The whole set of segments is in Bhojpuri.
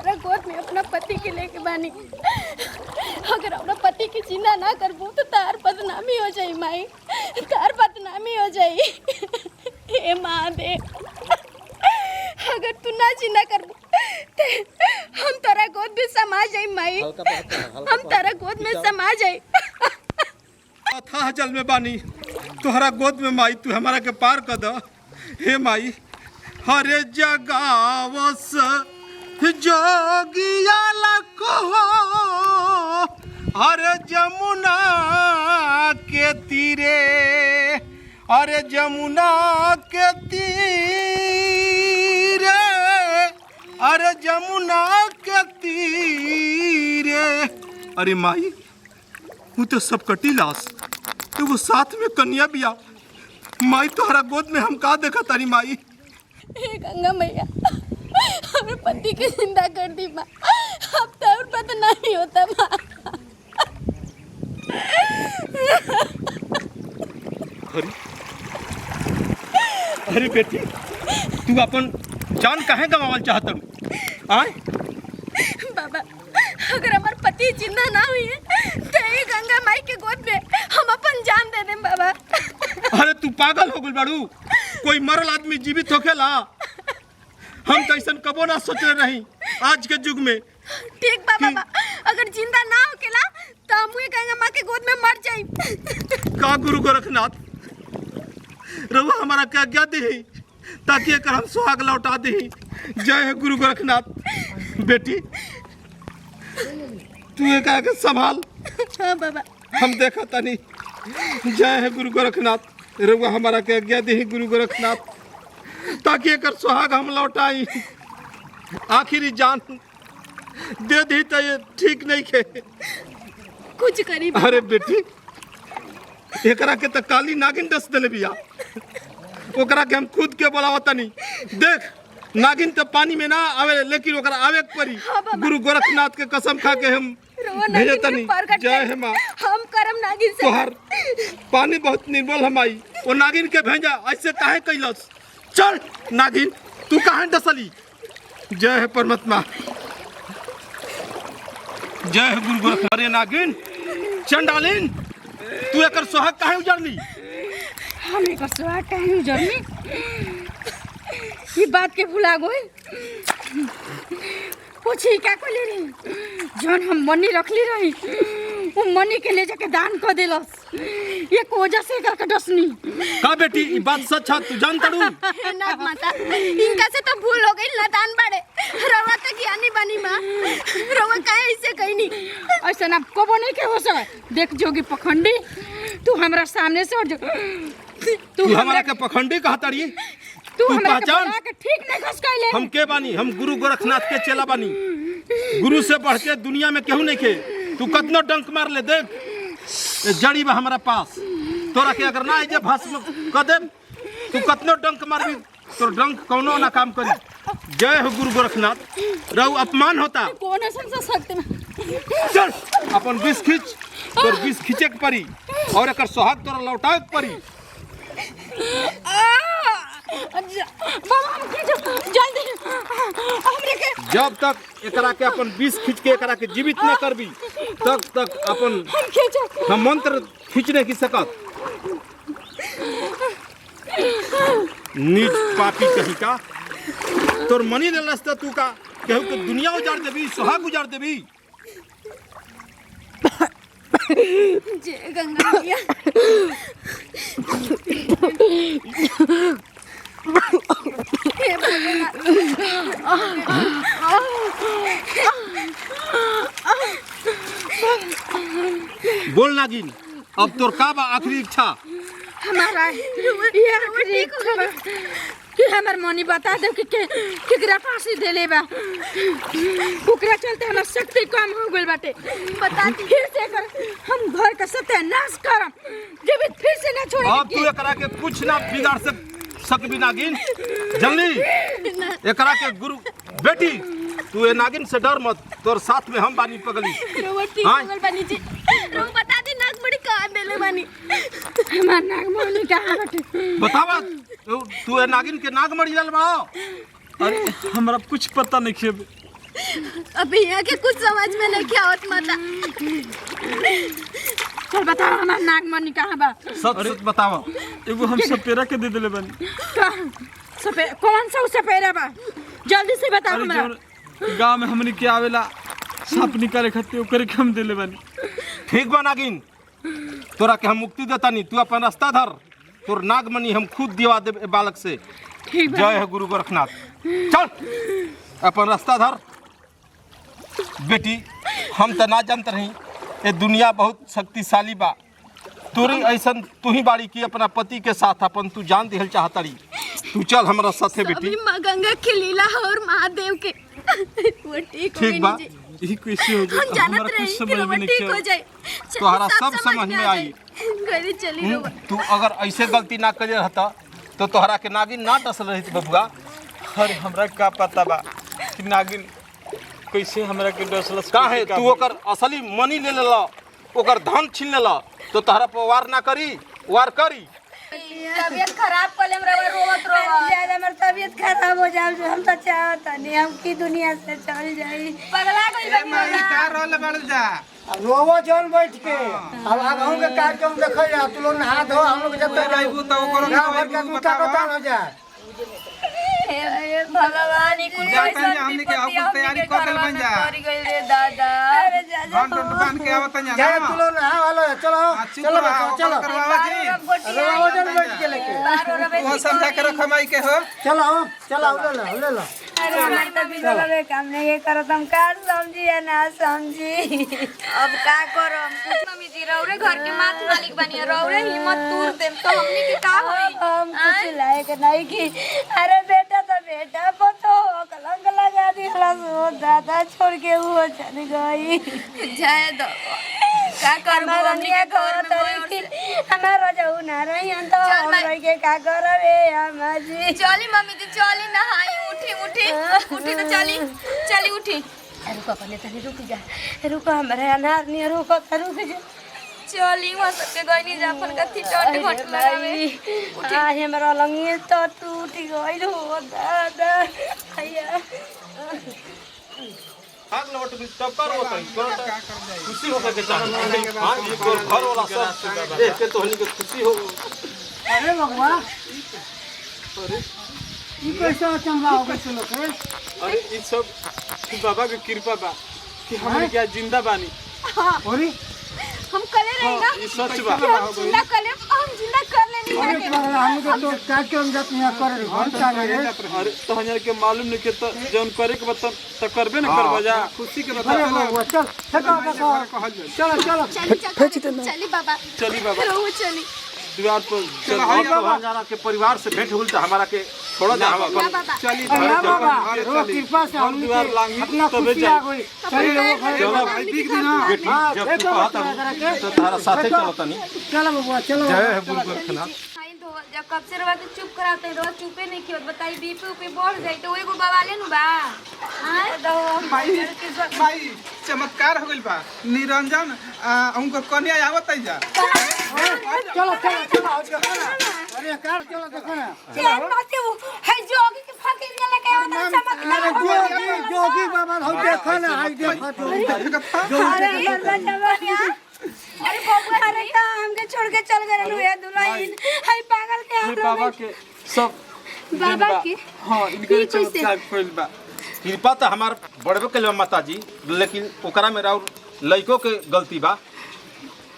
तोरा गोद में अपना पति के लेके बानी। अगर अपना पति की जिंदा ना करबू तो तार बदनामी हो जाई माई, तार बदनामी हो जाई। हे महादेव, अगर तू ना जिंदा करबू तो हम तारा गोद में समा जाई माई, हम तारा गोद में समा जाई। था जल में बानी तोहरा गोद में माई, तू हमारा के पार कर द। हे माई, हरे जगावस जोगिया लको, हरे जमुना के तीरे, अरे जमुना के तीरे, अरे जमुना के तीरे। अरे माई, वो तो सब कटी लाश, तो वो साथ में कन्या बिया। माई तोहरा गोद में हम का देखा तारी माई। हे गंगा मैया, हमें पति के जिंदा कर दी माँ, अब तो और पता नहीं होता माँ। अरे अरे बेटी, तू अपन जान काहे गवावल चाहत हूँ? आय बाबा, अगर हमार पति जिंदा ना हुई है तो ये गंगा माई के गोद में हम अपन जान दे दें बाबा। अरे तू पागल हो गई बाड़ू, कोई मरल आदमी जीवित होखेला? हम तो ऐसा कबो ना सोचले रही आज के युग में। ठीक बा बाबा, अगर जिंदा ना होकेला तो हम गंगा माँ के गोद में मर जाई। का गुरु गोरखनाथ, रहुआ हमारा क्या आज्ञा दी ताकि एकर हम सुहाग लौटा दी। जय है गुरु गोरखनाथ। बेटी तू एक आके संभाल। हाँ बाबा, हम देखा तनी। जय है गुरु गोरखनाथ, रहुआ हमारा के आज्ञा दी गुरु गोरखनाथ, ताकि एकर सुहाग हम लौटाई। आखिरी जान दे दी तो ये ठीक नहीं खे। कुछ करी। अरे बेटी, एकरा के तो काली नागिन डस देले बिया, ओकरा के हम खुद के बोलावा तनी। देख, नागिन तो पानी में ना आवे, लेकिन ओकरा आवे के पड़ी। हाँ गुरु गोरखनाथ के कसम खा के हम भेजे तनी। जय है माँ, हम करम नागिन से। तोहार पानी बहुत निर्मल हम आई, वो नागिन के भेजा ऐसे काहे कैलस? चल नागिन, तू काहे डसली? जय है परमात्मा, जय है गुरु गोरखनाथ। अरे नागिन चंडालिन, तू एकर सुहाग काहे उजाड़ली? हम एकर सुहाग काहे उजाड़ली? ये बात के भुला गई। पूछी क्या कहले रही? जौन हम मनी रखली रही, वो मनी के ले जाके दान कर देलस। ये कोजा से करके डसनी। का बेटी, ये बात सच है? तू जानता रू? नाग माता, इनका से तो भूल हो गई। लदान बाड़े रवा तक ज्ञानी बनी माँ, रवा काहे ऐसे कहनी? ऐसा ना कबो नहीं के हो सके। देख जोगी पखंडी, तू हमरा सामने से हट जा। तू हमारा के पखंडी कहता रही? तू हमरा के पहचान? बुला के ठीक नहीं घस कैले। हम के बानी? हम गुरु गोरखनाथ के चेला बानी। गुरु से बढ़ के दुनिया में केहू नहीं के। तू कतनो डंक मार ले, देख ये जड़ी बा हमारा पास। तोरा के अगर ना जे भस्म कर दे, तू कतनो डंक मारबी तो डंक कौनो ना काम करी। जय हो गुरु गोरखनाथ। रहू अपमान होता। कौन है संसा सकते में? चल अपन विष खींच, तोर विष खींचे के परी और एकर सुहाग तोरा लौटाए के परी। बाबा हम खींचो जल्दी, हमरे के। जब तक एकरा के अपन विष खींच के एकरा के जीवित न करबी, तब तक अपन हम खींचो। हम मंत्र खींच नहीं सकत। नीच पापी कहीं का, तोर मनी ले लस्ता तू का केहू के दुनिया उजाड़ देबी, सुहाग उजाड़ देबी। जय गंगा मैया। हे भोलेनाथ। बोल नागिन, अब तोर का बा आखिरी इच्छा? हमारा ये आखिरी इच्छा बा कि हमार मनी बता दे कि केकरा फांसी देले बा। ओकरा चलते हमार शक्ति कम हो गइल बाटे। बता दी फिर से कर हम घर का सत्यानाश करम, जब फिर से ना छोड़े। अब तू एकरा के कुछ ना बिगाड़ सकबी नागिन। जल्दी एकरा के गुरु बेटी, तू ये नागिन से डर मत, तोर साथ में हम बानी पगली। हाँ बानी जी, बता दी नागमणि कहाँ देले बानी? हमार नागमणि कहाँ बाटे? बतावा, तू ये नागिन के नागमणि लाल बाड़ो? अरे हमरा कुछ पता नहीं खेब। अभी यहाँ के कुछ समझ में नहीं आवत माता। चल बताओ हमार नागमणि कहाँ बा? सच सच बताओ। एगो हम सपेरा के दे दिले बानी। कौन सा सपेरा बा? जल्दी से बताओ हमरा। गांव में हमनी के आवेला सांप निकाले खातिर ओकरे के हम देले बानी। ठीक बा नागिन, तोरा के हम मुक्ति देता नहीं, तू अपन रास्ता धर। तोर नागमणि हम खुद दिवा दे बालक से। ठीक बा। जय है गुरु गोरखनाथ। चल अपन रास्ता धर। बेटी हम तो ना जानते रही ये दुनिया बहुत शक्तिशाली बा। तोरी ऐसन तू ही बाड़ी की अपना पति के साथ अपन तू जान दिहल चाहतड़ी। तू चल हमारा साथे बेटी। अभी माँ गंगा की लीला और महादेव के वो ठीक बा। यही कैसे हो हम जाए? जानत हमारा रहे कुछ कि समझ वो में नहीं ठीक हो आया। जाए। तोहरा सब समझ में आई। घरे चली रहो। तू अगर ऐसे गलती ना करे रहता तो तोहरा के नागिन ना डसल रही बबुआ। अरे हमरा का पता बा कि नागिन कैसे हमरा के डसलस। का है तू ओकर असली मनी ले लेला, ओकर धन छीन लेला तो तोहरा पर वार ना करी, वार करी। तबीयत खराब कर लेम रवा रोवत रोवत ज्यादा हमर तबीयत खराब हो जाए। हम तो चाहत नहीं हम की दुनिया से चल जाई। पगला गइल बा का रोल बढ़ जा। रोवो जौन बैठ के अब आगहू के कार्यक्रम देखल जा। तू लोग नहा धो, हम लोग जब तक जाइबू तो ओकरो गाँव भर के आदमी का बतान हो जाए। हे भगवान ई कुल जाते कैसा हैं हमनी के अपन तैयारी कर देल बन जा। करी गइल रे दादा। अरे जा जा घंट बांध के आवत जा जाए तू लोग नहा वालो चलो चलो बच्चों चलो। करवावा जी। रोवो जौन बैठ के लेके वो समझा के रख माई के हो। चलो चलो ले लो। अरे हमार तो बिजल रे काम नहीं करत। हम का समझी या ना समझी अब का करम। मम्मी जी रौरे घर के माथ मालिक बनिए, रौरे हिम्मत तोड़ देम तो हमनी के का होई? हम कुछ लायक नहीं की। अरे बेटा तो बेटा पतो कलंक लगा दिला सो दादा छोड़ के वो चली गई। जाए दो का करबो हमनी के घर में हमारा जाऊ ना रही हम तो हम रह के का करबे अम्मा जी। चली मम्मी जी चली नहाई उठी उठी तो चली उठी। रुको पहले तनी रुक जा। रुको हमारे अनार नहीं रुको रुक जा। चली वहां सबके गइनी जाफन का थी टट घट लगावे। आ हमरा लंगी तो टूट गइल हो दादा भैया। आग लौट भी तब कर होता है तोरा खुशी हो के चाहिए। हां ये तोर घर वाला सब देख के तोहनी के खुशी हो। अरे भगवा ई कैसा चंगा हो गए लोग के? अरे ई सब बाबा के कृपा बा कि हमनी के आज जिंदा बानी। अरे हम कले रही ना ई सच बा। हम जिंदा कर लेनी अरे भगवा हम तो कार्यक्रम जाते हैं कर घंटा में रे। अरे तो हमरा के मालूम नहीं के तो जौन करे के बता तो करबे ना करबा जा। खुशी के अरे बता भगवा चल चलो चली बाबा चली बाबा रहो चली दीवार पर चल हम जाना के परिवार से भेंट होल त हमारा के थोड़ा जा ना बाबा चली अरे बाबा रो कृपा से हम दीवार लांगी अपना तबे खुशी जा। आ गई। चल लोग चलो भाई बिक दी ना। बेटी जब तू कहता तो तारा साथे चलो तनी। चलो बबुआ चलो। जय है गुरु गोरखनाथ। जब कब से रवा के चुप कराते रहो चुपे नहीं कियो बताई बीपी उपी बढ़ जाई तो एगो बवाले नु बा। हां दो भाई चमत्कार हो गइल बा। निरंजन उनको कन्या आवत जा। चलो अरे कार चलो देखो ना। चल माते वो है जोगी के फकीर के लेके आवत अरे जोगी बाबा हो देखो ना हाय देखो तो। अरे बनिया अरे बबुआ अरे का हमके छोड़ के चल गए नु ये दुल्हन हाय पागल के ये बाबा के सब बाबा की हां इनके चमत्कार फैल बा। कृपा तो हमार बड़बे के माता जी, लेकिन ओकरा में राउर लइको के गलती बा।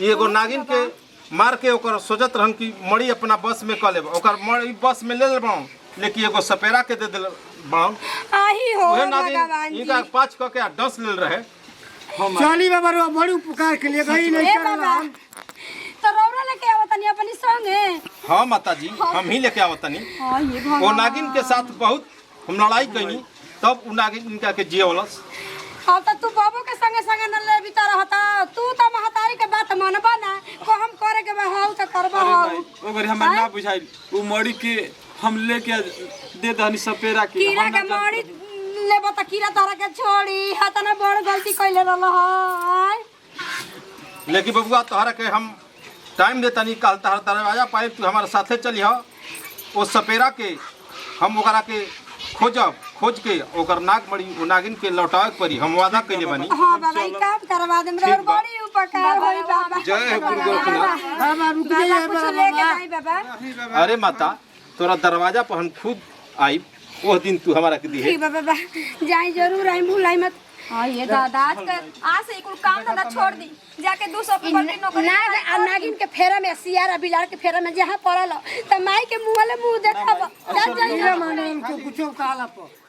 एगो नागिन के मार के ओकर सोचत रहन कि मड़ी अपना बस में क लेब, ओकर मड़ी बस में ले लेबो, लेकिन एगो सपेरा के दे देल बाऊ। आही हो ओहे भगवान नागिन जी इनका पाँच क के डस लेल रहे। चली बाबा रो बड़ी उपकार के लिए गई नहीं ए कर बाबा तो रौरा लेके आवत नहीं अपनी संगे। हाँ माता जी हम ही लेके आवत तनी। हां ये भगवान वो नागिन के साथ बहुत हम लड़ाई कईनी तब उ नागिन इनका के जियवलस। हां तो तू बाबू के संगे संगे न ले भीतर रहता तू तो महतारी के बात मानबा ना को हम करे के बा हाउ तो करबा हाउ। ओगर हमरा ना बुझाइल उ मड़ी के हम लेके दे दहनी सपेरा के। कीड़ा के मारी लेबो त कीड़ा तारा के छोड़ी हाथ ना बड़ गलती कइले रहल हाय। लेकिन बबुआ तोहरा के हम टाइम देता नहीं, कल तहर दरवाजा पाए तू हमारे साथे चली हो। वो सपेरा के हम ओकरा के खोज के ओकर नाक मड़ी ओ नागिन के लौटावे के पड़ी। हम वादा कइले बानी। हां बाबा ई काम करवा देम रे, ठीक बा। बड़ी उपकार होई बाबा। जय हो गुरु गोरखनाथ। बाबा रुक बाबा जाइए कुछ बाबा। लेके जाई बाबा। अरे माता तोरा दरवाजा पर हम खुद आई, वो दिन तू हमारा के दी है। ठीक बा बाबा, जाई जरूर आई, भूलाई मत। हाँ ये दादा आज से कुल काम धंधा छोड़ दी, जाके 200 पे बल्कि नौकरी ना नागिन के फेरा में सियारा बिलाड़ के फेरा में जहां पड़ल त माई के मुंह ले मुंह देखब। जा जाई ये माने इनको कुछो काला पर